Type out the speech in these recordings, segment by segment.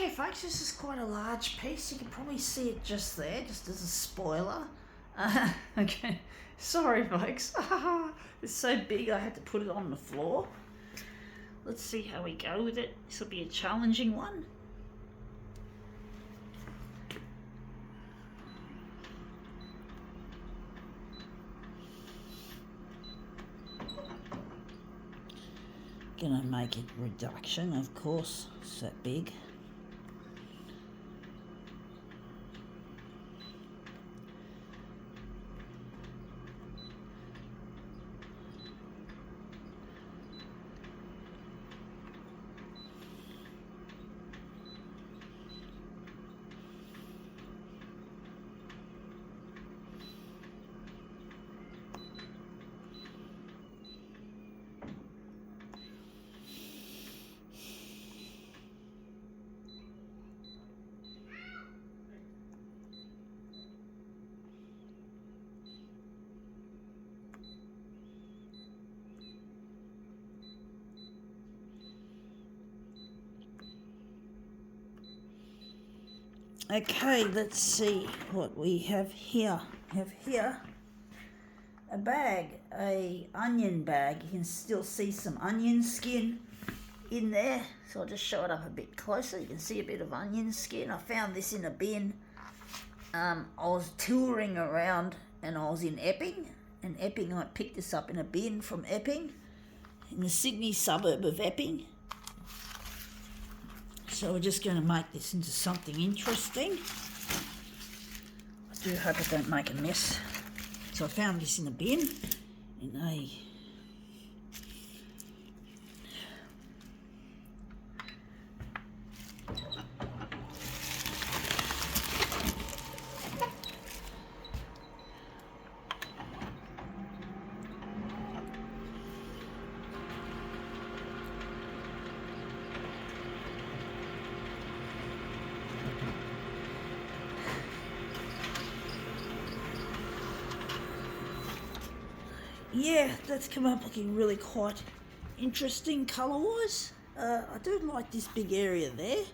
Okay, folks, this is quite a large piece. You can probably see it just there, just as a spoiler. Okay, sorry, folks. It's so big I had to put it on the floor. Let's see how we go with it. This will be a challenging one. Gonna make it reduction, of course. It's that big. Okay, let's see what we have here. We have here a bag, a onion bag. You can still see some onion skin in there. So I'll just show it up a bit closer. You can see a bit of onion skin. I found this in a bin. I was touring around and I was in Epping. And Epping, I picked this up in a bin from Epping, in the Sydney suburb of Epping. So we're just going to make this into something interesting. I do hope I don't make a mess. So I found this in a bin, in a yeah, that's come up looking really quite interesting colour-wise. I do like this big area there.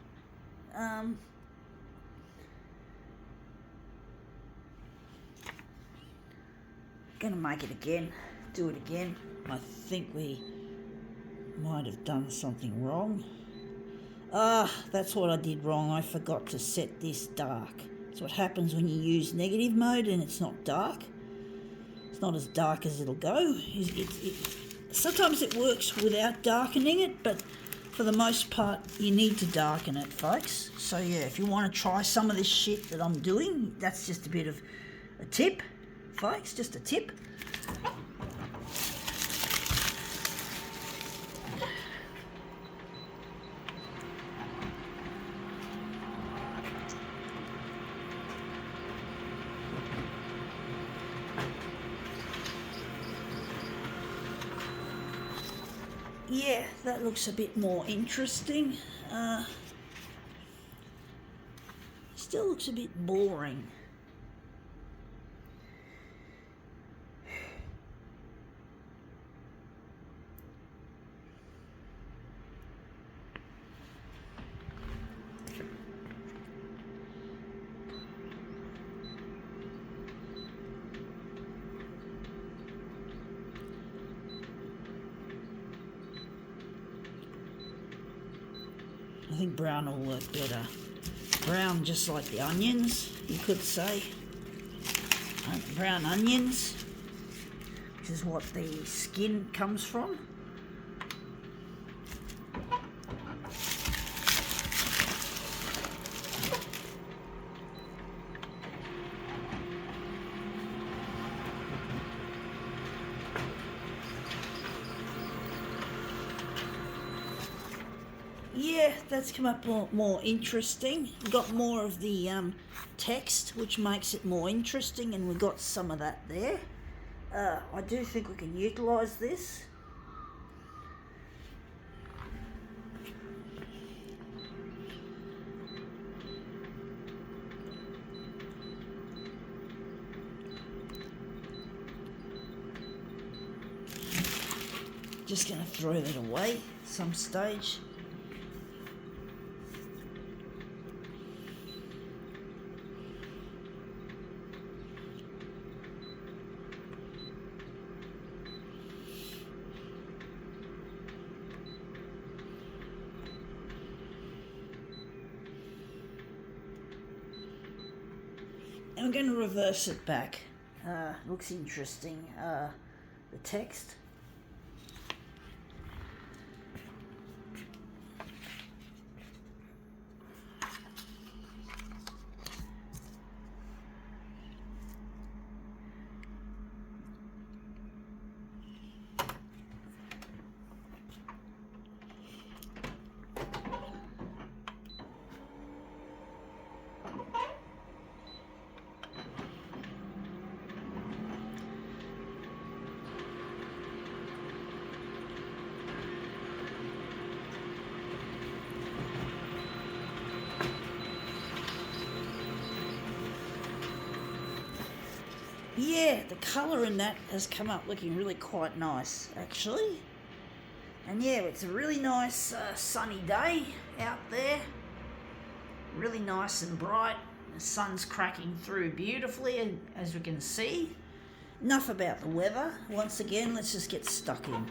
Gonna make it again, do it again. I think we might have done something wrong. That's what I did wrong. I forgot to set this dark. That's what happens when you use negative mode and it's not dark. It's not as dark as it'll go. Sometimes it works without darkening it, but for the most part, you need to darken it, folks. So yeah, if you want to try some of this shit that I'm doing, that's just a bit of a tip, folks, just a tip. Yeah, that looks a bit more interesting. Still looks a bit boring. I think brown will work better. Brown just like the onions, you could say. Brown onions, which is what the skin comes from. Yeah, that's come up more interesting. We've got more of the text, which makes it more interesting, and we've got some of that there. I do think we can utilise this. Just going to throw that away at some stage. I'm going to reverse it back. Looks interesting, the text. Yeah, the colour in that has come up looking really quite nice, actually. And yeah, it's a really nice sunny day out there. Really nice and bright. The sun's cracking through beautifully, as we can see. Enough about the weather. Once again, let's just get stuck in.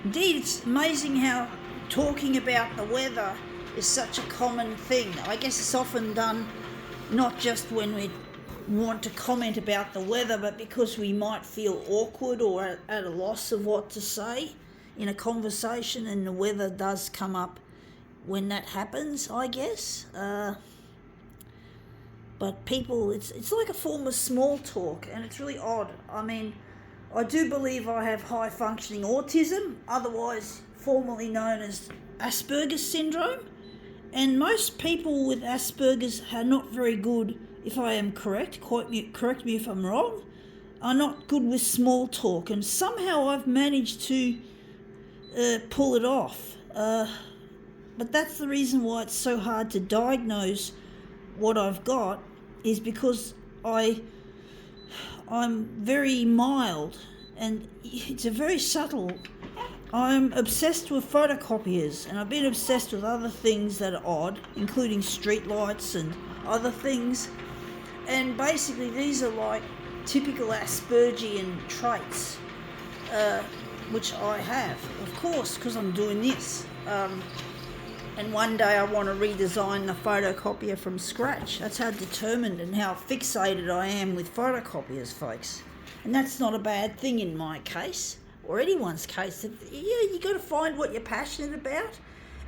Indeed, it's amazing how talking about the weather is such a common thing. I guess it's often done not just when we want to comment about the weather, but because we might feel awkward or at a loss of what to say in a conversation, and the weather does come up when that happens, I guess. But people, it's like a form of small talk, and it's really odd. I mean, I do believe I have high functioning autism, otherwise formerly known as Asperger's syndrome. And most people with Asperger's are not very good, if I am correct, correct me if I'm wrong, are not good with small talk. And somehow I've managed to pull it off. But that's the reason why it's so hard to diagnose what I've got, is because I'm very mild, and it's a very subtle. I'm obsessed with photocopiers, and I've been obsessed with other things that are odd, including streetlights and other things. And basically these are like typical Aspergian traits, which I have, of course, because I'm doing this. And one day I want to redesign the photocopier from scratch. That's how determined and how fixated I am with photocopiers, folks. And that's not a bad thing in my case, or anyone's case. Yeah, you got to find what you're passionate about,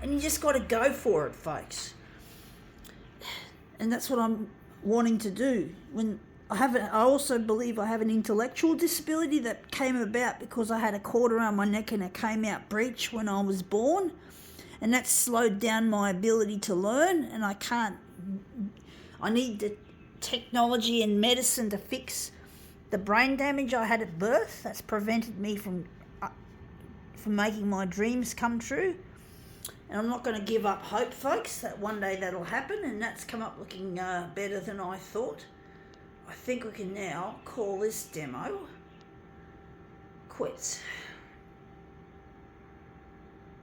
and you just got to go for it, folks. And that's what I'm wanting to do. I also believe I have an intellectual disability that came about because I had a cord around my neck and it came out breech when I was born, and that slowed down my ability to learn. And I need the technology and medicine to fix the brain damage I had at birth. That's prevented me from making my dreams come true. And I'm not going to give up hope, folks, that one day that'll happen, and that's come up looking better than I thought. I think we can now call this demo quits.